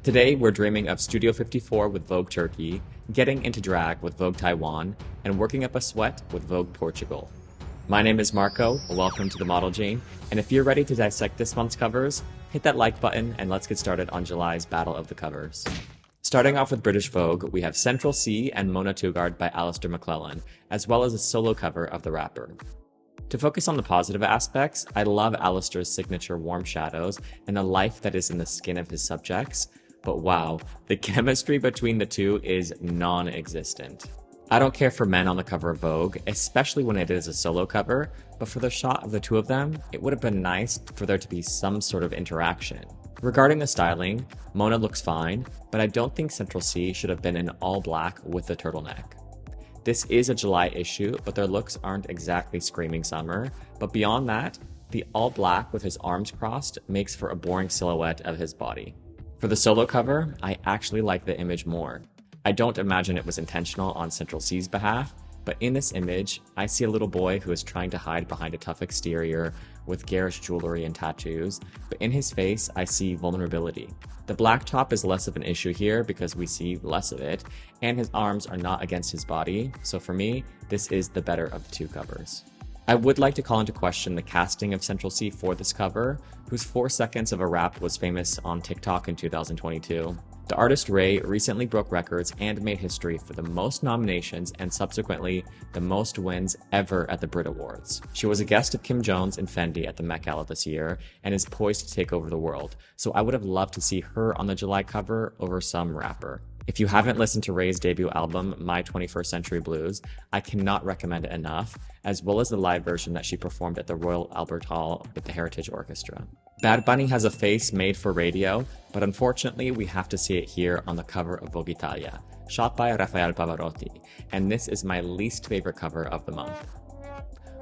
Today, we're dreaming of Studio 54 with Vogue Turkey, getting into drag with Vogue Taiwan, and working up a sweat with Vogue Portugal. My name is Marco, welcome to the Model Gene, and if you're ready to dissect this month's covers, hit that like button and let's get started on July's Battle of the Covers. Starting off with British Vogue, we have Central Sea and Mona Tugard by Alasdair McLellan, as well as a solo cover of the rapper. To focus on the positive aspects, I love Alasdair's signature warm shadows and the life that is in the skin of his subjects, but wow, the chemistry between the two is non-existent. I don't care for men on the cover of Vogue, especially when it is a solo cover, but for the shot of the two of them, it would have been nice for there to be some sort of interaction. Regarding the styling, Mona looks fine, but I don't think Central Sea should have been in all black with a turtleneck. This is a July issue, but their looks aren't exactly screaming summer, but beyond that, the all black with his arms crossed makes for a boring silhouette of his body. For the solo cover, I actually like the image more. I don't imagine it was intentional on Central Sea's behalf, but in this image, I see a little boy who is trying to hide behind a tough exterior with garish jewelry and tattoos, but in his face, I see vulnerability. The black top is less of an issue here because we see less of it, and his arms are not against his body, so for me, this is the better of the two covers. I would like to call into question the casting of Central Sea for this cover, whose 4 seconds of a rap was famous on TikTok in 2022. The artist Ray recently broke records and made history for the most nominations and subsequently the most wins ever at the Brit Awards. She was a guest of Kim Jones and Fendi at the Met Gala this year and is poised to take over the world, so I would have loved to see her on the July cover over some rapper. If you haven't listened to Ray's debut album, My 21st Century Blues, I cannot recommend it enough, as well as the live version that she performed at the Royal Albert Hall with the Heritage Orchestra. Bad Bunny has a face made for radio, but unfortunately we have to see it here on the cover of Vogue Italia, shot by Rafael Pavarotti, and this is my least favorite cover of the month.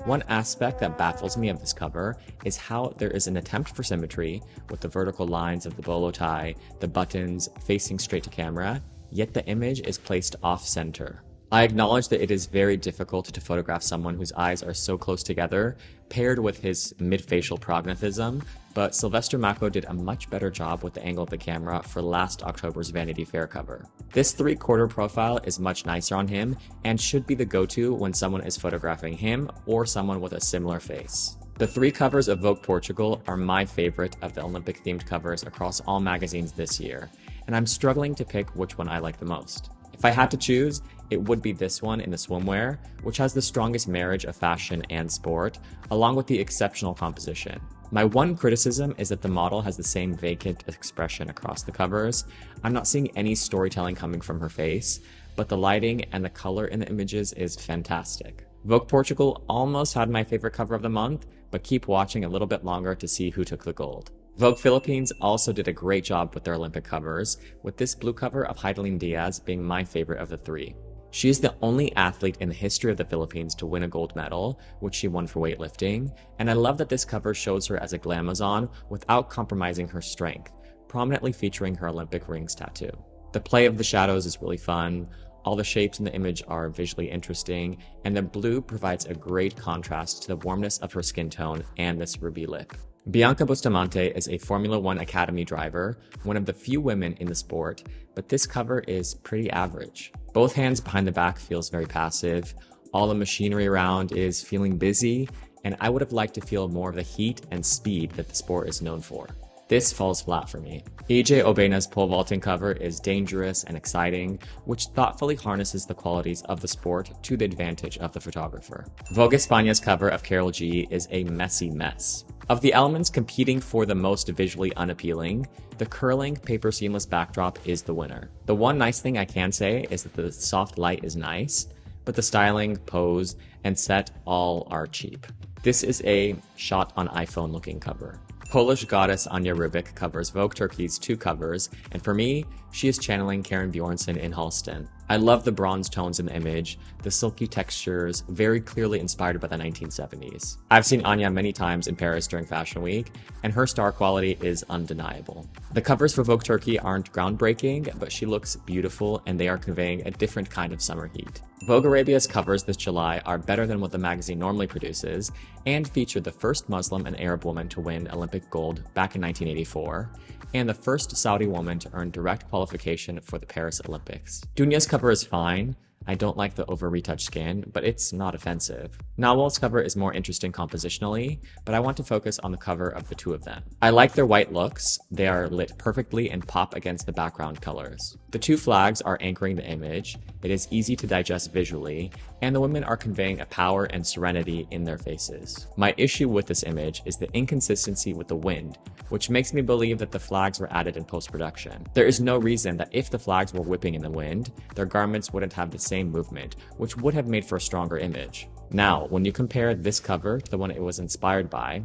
One aspect that baffles me of this cover is how there is an attempt for symmetry with the vertical lines of the bolo tie, the buttons facing straight to camera, yet the image is placed off-center. I acknowledge that it is very difficult to photograph someone whose eyes are so close together, paired with his mid-facial prognathism, but Sylvester Mako did a much better job with the angle of the camera for last October's Vanity Fair cover. This 3/4 profile is much nicer on him and should be the go-to when someone is photographing him or someone with a similar face. The 3 covers of Vogue Portugal are my favorite of the Olympic-themed covers across all magazines this year, and I'm struggling to pick which one I like the most. If I had to choose, it would be this one in the swimwear, which has the strongest marriage of fashion and sport, along with the exceptional composition. My one criticism is that the model has the same vacant expression across the covers. I'm not seeing any storytelling coming from her face, but the lighting and the color in the images is fantastic. Vogue Portugal almost had my favorite cover of the month, but keep watching a little bit longer to see who took the gold. Vogue Philippines also did a great job with their Olympic covers, with this blue cover of Heidelin Diaz being my favorite of the 3. She is the only athlete in the history of the Philippines to win a gold medal, which she won for weightlifting, and I love that this cover shows her as a glamazon without compromising her strength, prominently featuring her Olympic rings tattoo. The play of the shadows is really fun, all the shapes in the image are visually interesting, and the blue provides a great contrast to the warmness of her skin tone and this ruby lip. Bianca Bustamante is a Formula One Academy driver, one of the few women in the sport, but this cover is pretty average. Both hands behind the back feels very passive, all the machinery around is feeling busy, and I would have liked to feel more of the heat and speed that the sport is known for. This falls flat for me. EJ Obena's pole vaulting cover is dangerous and exciting, which thoughtfully harnesses the qualities of the sport to the advantage of the photographer. Vogue ESPAñA's cover of Karol G is a messy mess. Of the elements competing for the most visually unappealing, the curling paper seamless backdrop is the winner. The one nice thing I can say is that the soft light is nice, but the styling, pose, and set all are cheap. This is a shot on iPhone looking cover. Polish goddess Anja Rubik covers Vogue Turkey's 2 covers, and for me, she is channeling Karen Bjornsson in Halston. I love the bronze tones in the image, the silky textures, very clearly inspired by the 1970s. I've seen Anja many times in Paris during Fashion Week, and her star quality is undeniable. The covers for Vogue Turkey aren't groundbreaking, but she looks beautiful and they are conveying a different kind of summer heat. Vogue Arabia's covers this July are better than what the magazine normally produces, and feature the first Muslim and Arab woman to win Olympic gold back in 1984, and the first Saudi woman to earn direct qualification for the Paris Olympics. Dunya's cover is fine. I don't like the over-retouched skin, but it's not offensive. Nawal's cover is more interesting compositionally, but I want to focus on the cover of the two of them. I like their white looks. They are lit perfectly and pop against the background colors. The two flags are anchoring the image. It is easy to digest visually, and the women are conveying a power and serenity in their faces. My issue with this image is the inconsistency with the wind, which makes me believe that the flags were added in post-production. There is no reason that if the flags were whipping in the wind, their garments wouldn't have the same movement, which would have made for a stronger image. Now, when you compare this cover to the one it was inspired by,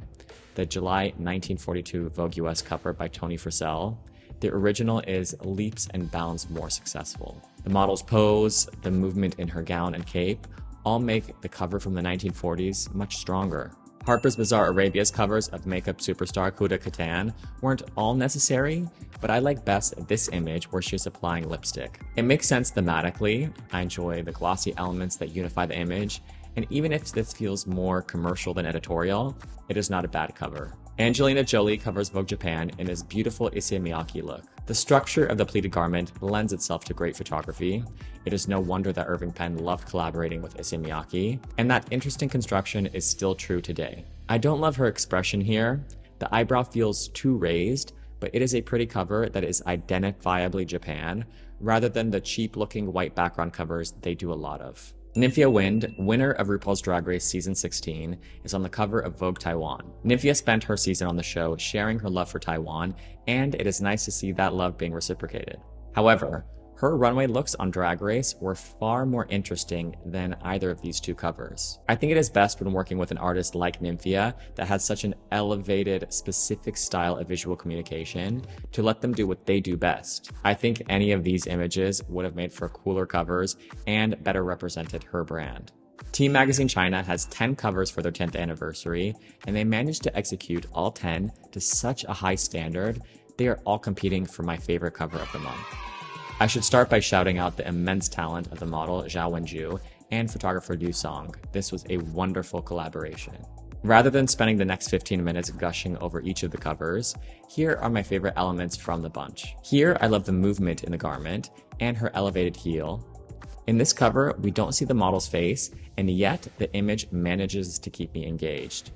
the July 1942 Vogue US cover by Toni Frisell, the original is leaps and bounds more successful. The model's pose, the movement in her gown and cape, all make the cover from the 1940s much stronger. Harper's Bazaar Arabia's covers of makeup superstar Huda Kattan weren't all necessary, but I like best this image where she's applying lipstick. It makes sense thematically. I enjoy the glossy elements that unify the image, and even if this feels more commercial than editorial, it is not a bad cover. Angelina Jolie covers Vogue Japan in his beautiful Issey Miyake look. The structure of the pleated garment lends itself to great photography. It is no wonder that Irving Penn loved collaborating with Issey Miyake, and that interesting construction is still true today. I don't love her expression here. The eyebrow feels too raised, but it is a pretty cover that is identifiably Japan, rather than the cheap-looking white background covers they do a lot of. Nymphia Wind, winner of RuPaul's Drag Race Season 16, is on the cover of Vogue Taiwan. Nymphia spent her season on the show sharing her love for Taiwan, and it is nice to see that love being reciprocated. However, her runway looks on Drag Race were far more interesting than either of these two covers. I think it is best when working with an artist like Nymphia that has such an elevated, specific style of visual communication to let them do what they do best. I think any of these images would have made for cooler covers and better represented her brand. Team Magazine China has 10 covers for their 10th anniversary, and they managed to execute all 10 to such a high standard, they are all competing for my favorite cover of the month. I should start by shouting out the immense talent of the model Zhao Wenju and photographer Du Song. This was a wonderful collaboration. Rather than spending the next 15 minutes gushing over each of the covers, here are my favorite elements from the bunch. Here, I love the movement in the garment and her elevated heel. In this cover, we don't see the model's face, and yet the image manages to keep me engaged.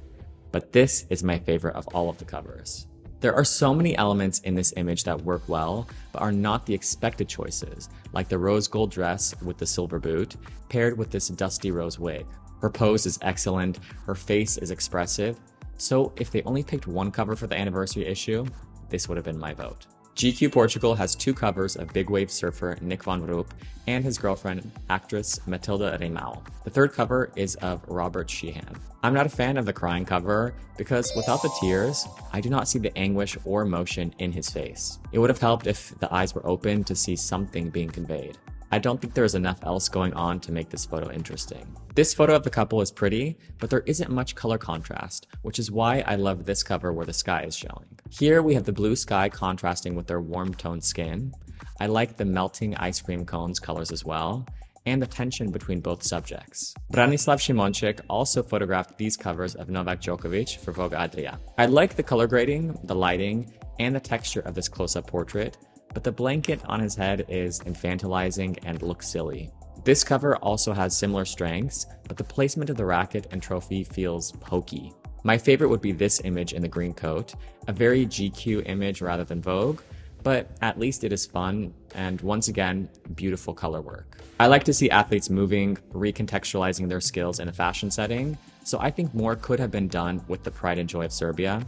But this is my favorite of all of the covers. There are so many elements in this image that work well, but are not the expected choices, like the rose gold dress with the silver boot, paired with this dusty rose wig. Her pose is excellent, her face is expressive, so if they only picked one cover for the anniversary issue, this would have been my vote. GQ Portugal has two covers of big wave surfer Nick van Roop and his girlfriend, actress Matilda Reimau. The third cover is of Robert Sheehan. I'm not a fan of the crying cover because without the tears, I do not see the anguish or emotion in his face. It would have helped if the eyes were open to see something being conveyed. I don't think there is enough else going on to make this photo interesting. This photo of the couple is pretty, but there isn't much color contrast, which is why I love this cover where the sky is showing. Here we have the blue sky contrasting with their warm toned skin. I like the melting ice cream cones colors as well, and the tension between both subjects. Branislav Šimonček also photographed these covers of Novak Djoković for Vogue Adria. I like the color grading, the lighting, and the texture of this close-up portrait, but the blanket on his head is infantilizing and looks silly. This cover also has similar strengths, but the placement of the racket and trophy feels pokey. My favorite would be this image in the green coat, a very GQ image rather than Vogue, but at least it is fun and, once again, beautiful color work. I like to see athletes moving, recontextualizing their skills in a fashion setting, so I think more could have been done with the pride and joy of Serbia.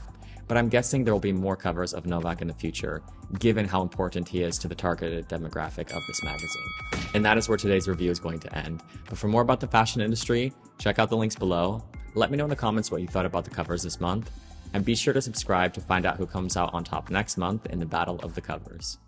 But I'm guessing there will be more covers of Novak in the future, given how important he is to the targeted demographic of this magazine. And that is where today's review is going to end. But for more about the fashion industry, check out the links below. Let me know in the comments what you thought about the covers this month, and be sure to subscribe to find out who comes out on top next month in the Battle of the Covers.